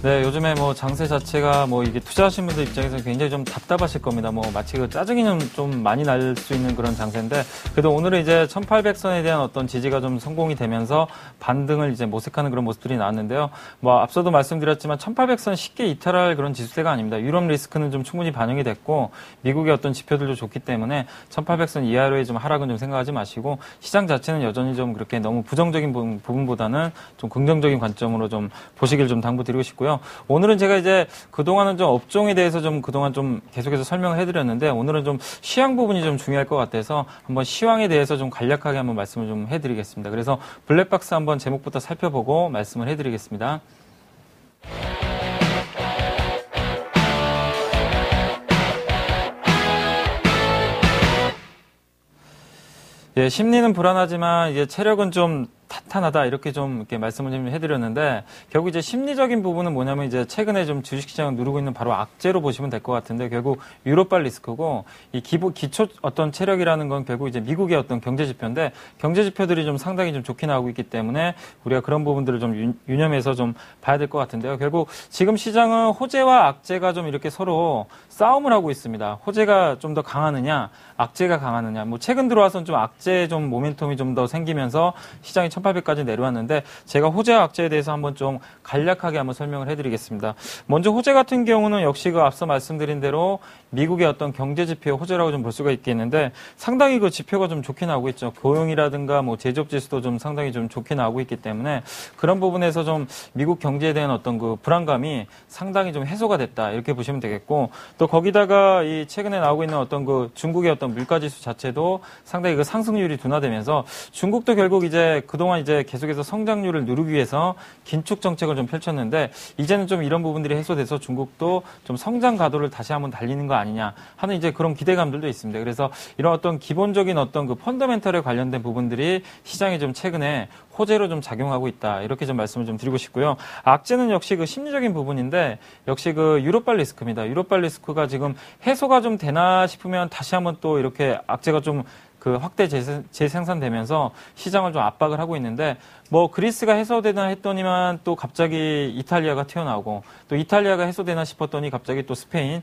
네, 요즘에 뭐 장세 자체가 뭐 이게 투자하시는 분들 입장에서 굉장히 좀 답답하실 겁니다. 뭐 마치 그 짜증이 좀 많이 날 수 있는 그런 장세인데, 그래도 오늘은 이제 1800선에 대한 어떤 지지가 좀 성공이 되면서 반등을 이제 모색하는 그런 모습들이 나왔는데요. 뭐 앞서도 말씀드렸지만 1800선 쉽게 이탈할 그런 지수대가 아닙니다. 유럽 리스크는 좀 충분히 반영이 됐고, 미국의 어떤 지표들도 좋기 때문에 1800선 이하로의 좀 하락은 좀 생각하지 마시고, 시장 자체는 여전히 좀 그렇게 너무 부정적인 부분보다는 좀 긍정적인 관점으로 좀 보시길 좀 당부드리고 싶고요. 오늘은 제가 이제 그동안은 좀 업종에 대해서 좀 그동안 좀 계속해서 설명을 해드렸는데, 오늘은 좀 시황 부분이 좀 중요할 것 같아서 한번 시황에 대해서 좀 간략하게 한번 말씀을 좀 해드리겠습니다. 그래서 블랙박스 한번 제목부터 살펴보고 말씀을 해드리겠습니다. 예, 심리는 불안하지만 이제 체력은 좀 탄탄하다, 이렇게 좀 이렇게 말씀을 좀 해드렸는데, 결국 이제 심리적인 부분은 뭐냐면 이제 최근에 좀 주식시장을 누르고 있는 바로 악재로 보시면 될 것 같은데, 결국 유로발 리스크고, 이 기초 어떤 체력이라는 건 결국 이제 미국의 어떤 경제 지표인데, 경제 지표들이 좀 상당히 좀 좋게 나오고 있기 때문에 우리가 그런 부분들을 좀 유념해서 좀 봐야 될 것 같은데요. 결국 지금 시장은 호재와 악재가 좀 이렇게 서로 싸움을 하고 있습니다. 호재가 좀 더 강하느냐, 악재가 강하느냐. 뭐 최근 들어와서는 좀 악재 좀 모멘텀이 좀 더 생기면서 시장이 1800까지 내려왔는데, 제가 호재와 악재에 대해서 한번 좀 간략하게 한번 설명을 해드리겠습니다. 먼저 호재 같은 경우는 역시 그 앞서 말씀드린 대로 미국의 어떤 경제 지표 호재라고 좀 볼 수가 있겠는데, 상당히 그 지표가 좀 좋게 나오고 있죠. 고용이라든가 뭐 제조업 지수도 좀 상당히 좀 좋게 나오고 있기 때문에, 그런 부분에서 좀 미국 경제에 대한 어떤 그 불안감이 상당히 좀 해소가 됐다, 이렇게 보시면 되겠고, 또 거기다가 이 최근에 나오고 있는 어떤 그 중국의 어떤 물가 지수 자체도 상당히 그 상승률이 둔화되면서, 중국도 결국 이제 그동안 이제 계속해서 성장률을 누르기 위해서 긴축 정책을 좀 펼쳤는데, 이제는 좀 이런 부분들이 해소돼서 중국도 좀 성장 가도를 다시 한번 달리는 거 아니냐 하는 이제 그런 기대감들도 있습니다. 그래서 이런 어떤 기본적인 어떤 그 펀더멘털에 관련된 부분들이 시장에 좀 최근에 호재로 좀 작용하고 있다, 이렇게 좀 말씀을 좀 드리고 싶고요. 악재는 역시 그 심리적인 부분인데, 역시 그 유로발 리스크입니다. 유로발 리스크가 지금 해소가 좀 되나 싶으면 다시 한번 또 이렇게 악재가 좀 그 확대 재생산되면서 시장을 좀 압박을 하고 있는데, 뭐 그리스가 해소되나 했더니만 또 갑자기 이탈리아가 튀어나오고, 또 이탈리아가 해소되나 싶었더니 갑자기 또 스페인,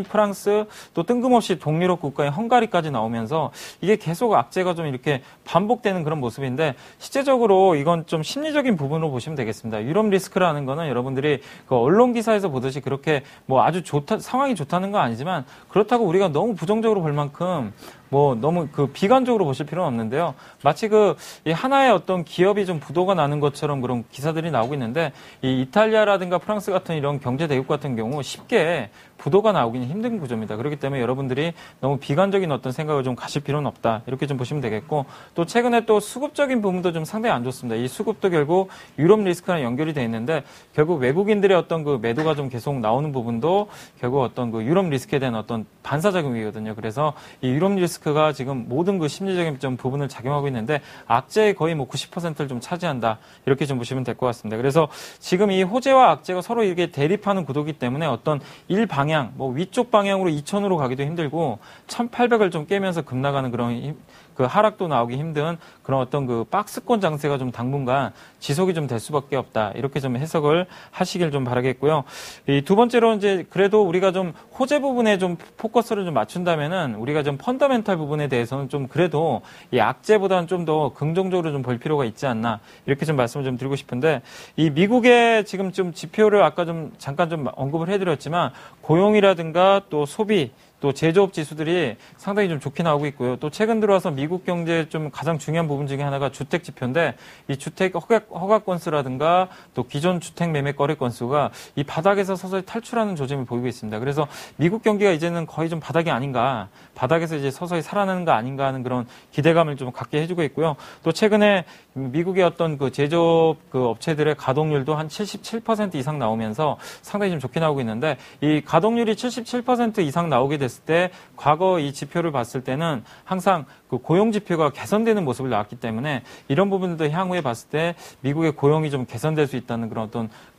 프랑스, 또 뜬금없이 동유럽 국가인 헝가리까지 나오면서 이게 계속 악재가 좀 이렇게 반복되는 그런 모습인데, 실제적으로 이건 좀 심리적인 부분으로 보시면 되겠습니다. 유럽 리스크라는 거는 여러분들이 그 언론 기사에서 보듯이 그렇게 뭐 아주 상황이 좋다는 건 아니지만, 그렇다고 우리가 너무 부정적으로 볼 만큼 뭐 너무 그 비관적으로 보실 필요는 없는데요. 마치 그 이 하나의 어떤 기업이 좀 부도가 나는 것처럼 그런 기사들이 나오고 있는데, 이 이탈리아라든가 프랑스 같은 이런 경제 대국 같은 경우 쉽게 부도가 나오기는 힘든 구조입니다. 그렇기 때문에 여러분들이 너무 비관적인 어떤 생각을 좀 가실 필요는 없다, 이렇게 좀 보시면 되겠고, 또 최근에 또 수급적인 부분도 좀 상당히 안 좋습니다. 이 수급도 결국 유럽 리스크랑 연결이 돼 있는데, 결국 외국인들의 어떤 그 매도가 좀 계속 나오는 부분도 결국 어떤 그 유럽 리스크에 대한 어떤 반사작용이거든요. 그래서 이 유럽 리스크가 지금 모든 그 심리적인 좀 부분을 작용하고 있는데, 악재의 거의 뭐 90%를 좀 차지한다, 이렇게 좀 보시면 될 것 같습니다. 그래서 지금 이 호재와 악재가 서로 이렇게 대립하는 구도이기 때문에 어떤 일방향, 뭐 위쪽 방향으로 2000으로 가기도 힘들고 1800을 좀 깨면서 급나가는 그런 그 하락도 나오기 힘든 그런 어떤 그 박스권 장세가 좀 당분간 지속이 좀 될 수밖에 없다, 이렇게 좀 해석을 하시길 좀 바라겠고요. 이 두 번째로 이제 그래도 우리가 좀 호재 부분에 좀 포커스를 좀 맞춘다면은, 우리가 좀 펀더멘탈 부분에 대해서는 좀 그래도 이 악재보다는 좀 더 긍정적으로 좀 볼 필요가 있지 않나, 이렇게 좀 말씀을 좀 드리고 싶은데, 이 미국의 지금 좀 지표를 아까 좀 잠깐 좀 언급을 해드렸지만, 고용이라든가 또 소비, 또 제조업 지수들이 상당히 좀 좋게 나오고 있고요. 또 최근 들어와서 미국 경제의 좀 가장 중요한 부분 중에 하나가 주택 지표인데, 이 주택 허가 건수라든가 또 기존 주택 매매 거래 건수가 이 바닥에서 서서히 탈출하는 조짐을 보이고 있습니다. 그래서 미국 경기가 이제는 거의 좀 바닥이 아닌가, 바닥에서 이제 서서히 살아나는 거 아닌가 하는 그런 기대감을 좀 갖게 해주고 있고요. 또 최근에 미국의 어떤 그 제조업 그 업체들의 가동률도 한 77% 이상 나오면서 상당히 좀 좋게 나오고 있는데, 이 가동률이 77% 이상 나오게 됐을 됐을 때 과거 이 지표를 봤을 때는 항상 그 고용 지표가 개선되는 모습을 나왔기 때문에 이런 부분들도 향후에 봤을 때 미국의 고용이 좀 개선될 수 있다는 그런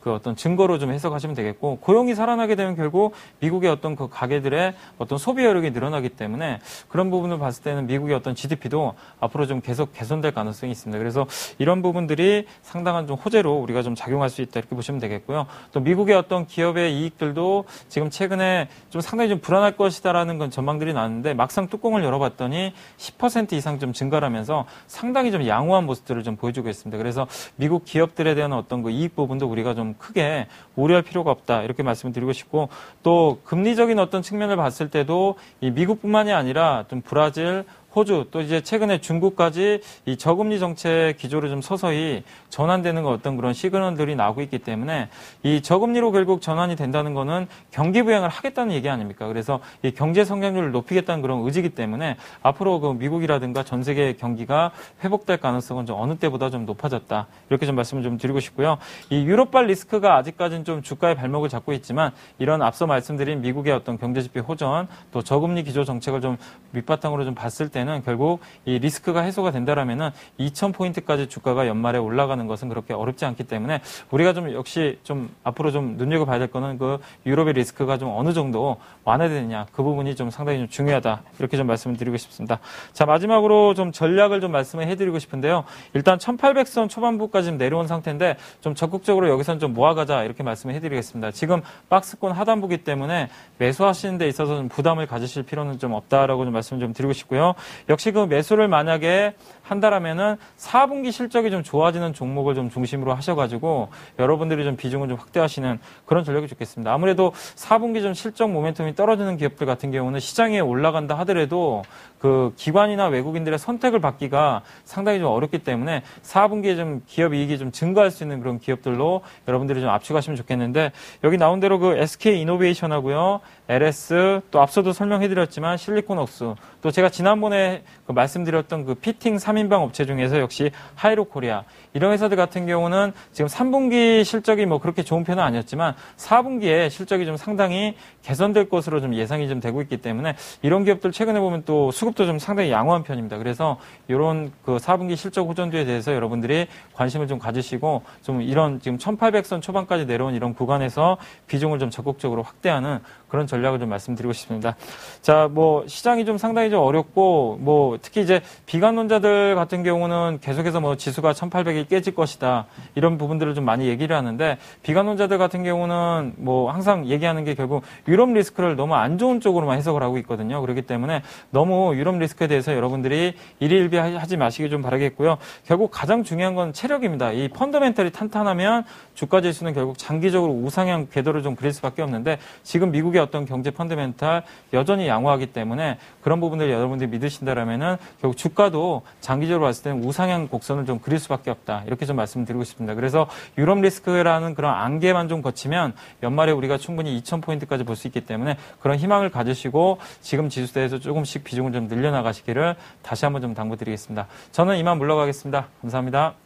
어떤 증거로 좀 해석하시면 되겠고, 고용이 살아나게 되면 결국 미국의 어떤 그 가게들의 어떤 소비 여력이 늘어나기 때문에 그런 부분을 봤을 때는 미국의 어떤 GDP도 앞으로 좀 계속 개선될 가능성이 있습니다. 그래서 이런 부분들이 상당한 좀 호재로 우리가 좀 작용할 수 있다 이렇게 보시면 되겠고요. 또 미국의 어떤 기업의 이익들도 지금 최근에 좀 상당히 좀 불안할 것이다라는 건 전망들이 나왔는데 막상 뚜껑을 열어봤더니 10% 이상 좀 증가하면서 상당히 좀 양호한 모습들을 좀 보여주고 있습니다. 그래서 미국 기업들에 대한 어떤 그 이익 부분도 우리가 좀 크게 우려할 필요가 없다 이렇게 말씀을 드리고 싶고, 또 금리적인 어떤 측면을 봤을 때도 이 미국뿐만이 아니라 좀 브라질, 호주, 또 이제 최근에 중국까지 이 저금리 정책 기조로 좀 서서히 전환되는 어떤 그런 시그널들이 나오고 있기 때문에 이 저금리로 결국 전환이 된다는 거는 경기 부양을 하겠다는 얘기 아닙니까? 그래서 이 경제 성장률을 높이겠다는 그런 의지이기 때문에 앞으로 그 미국이라든가 전 세계 경기가 회복될 가능성은 좀 어느 때보다 좀 높아졌다. 이렇게 좀 말씀을 좀 드리고 싶고요. 이 유럽발 리스크가 아직까지는 좀 주가의 발목을 잡고 있지만 이런 앞서 말씀드린 미국의 어떤 경제지표 호전, 또 저금리 기조 정책을 좀 밑바탕으로 좀 봤을 때는 결국 이 리스크가 해소가 된다라면은 2,000포인트까지 주가가 연말에 올라가는 것은 그렇게 어렵지 않기 때문에 우리가 좀 역시 좀 앞으로 좀 눈여겨봐야 될 거는 그 유럽의 리스크가 좀 어느 정도 완화되느냐, 그 부분이 좀 상당히 좀 중요하다 이렇게 좀 말씀을 드리고 싶습니다. 자, 마지막으로 좀 전략을 좀 말씀을 해드리고 싶은데요. 일단 1800선 초반부까지 좀 내려온 상태인데 좀 적극적으로 여기선 좀 모아가자 이렇게 말씀을 해드리겠습니다. 지금 박스권 하단부기 때문에 매수하시는 데 있어서 좀 부담을 가지실 필요는 좀 없다라고 좀 말씀을 좀 드리고 싶고요. 역시 그 매수를 만약에 한다라면은 4분기 실적이 좀 좋아지는 종목을 좀 중심으로 하셔가지고 여러분들이 좀 비중을 좀 확대하시는 그런 전략이 좋겠습니다. 아무래도 4분기 좀 실적 모멘텀이 떨어지는 기업들 같은 경우는 시장에 올라간다 하더라도 그 기관이나 외국인들의 선택을 받기가 상당히 좀 어렵기 때문에 4분기에 좀 기업 이익이 좀 증가할 수 있는 그런 기업들로 여러분들이 좀 압축하시면 좋겠는데, 여기 나온 대로 그 SK 이노베이션하고요, LS, 또 앞서도 설명해드렸지만 실리콘웍스, 또 제가 지난번에 그 말씀드렸던 그 피팅 3인방 업체 중에서 역시 하이로코리아, 이런 회사들 같은 경우는 지금 3분기 실적이 뭐 그렇게 좋은 편은 아니었지만 4분기에 실적이 좀 상당히 개선될 것으로 좀 예상이 좀 되고 있기 때문에 이런 기업들 최근에 보면 또 수급도 좀 상당히 양호한 편입니다. 그래서 이런 그 4분기 실적 호전도에 대해서 여러분들이 관심을 좀 가지시고 좀 이런 지금 1800선 초반까지 내려온 이런 구간에서 비중을 좀 적극적으로 확대하는 그런 전략을 좀 말씀드리고 싶습니다. 자, 뭐 시장이 좀 상당히 좀 어렵고, 뭐 특히 이제 비관론자들 같은 경우는 계속해서 뭐 지수가 1800이 깨질 것이다 이런 부분들을 좀 많이 얘기를 하는데, 비관론자들 같은 경우는 뭐 항상 얘기하는 게 결국 유럽 리스크를 너무 안 좋은 쪽으로만 해석을 하고 있거든요. 그렇기 때문에 너무 유럽 리스크에 대해서 여러분들이 일희일비하지 마시기 좀 바라겠고요. 결국 가장 중요한 건 체력입니다. 이 펀더멘털이 탄탄하면 주가 지수는 결국 장기적으로 우상향 궤도를 좀 그릴 수밖에 없는데, 지금 미국의 어떤 경제 펀더멘털 여전히 양호하기 때문에 그런 부분들 여러분들이 믿으신다라면은 결국 주가도 장기적으로 봤을 때는 우상향 곡선을 좀 그릴 수밖에 없다 이렇게 좀 말씀드리고 싶습니다. 그래서 유럽 리스크라는 그런 안개만 좀 거치면 연말에 우리가 충분히 2,000포인트까지 볼 수 있기 때문에 그런 희망을 가지시고 지금 지수대에서 조금씩 비중을 좀 늘려나가시기를 다시 한번 좀 당부드리겠습니다. 저는 이만 물러가겠습니다. 감사합니다.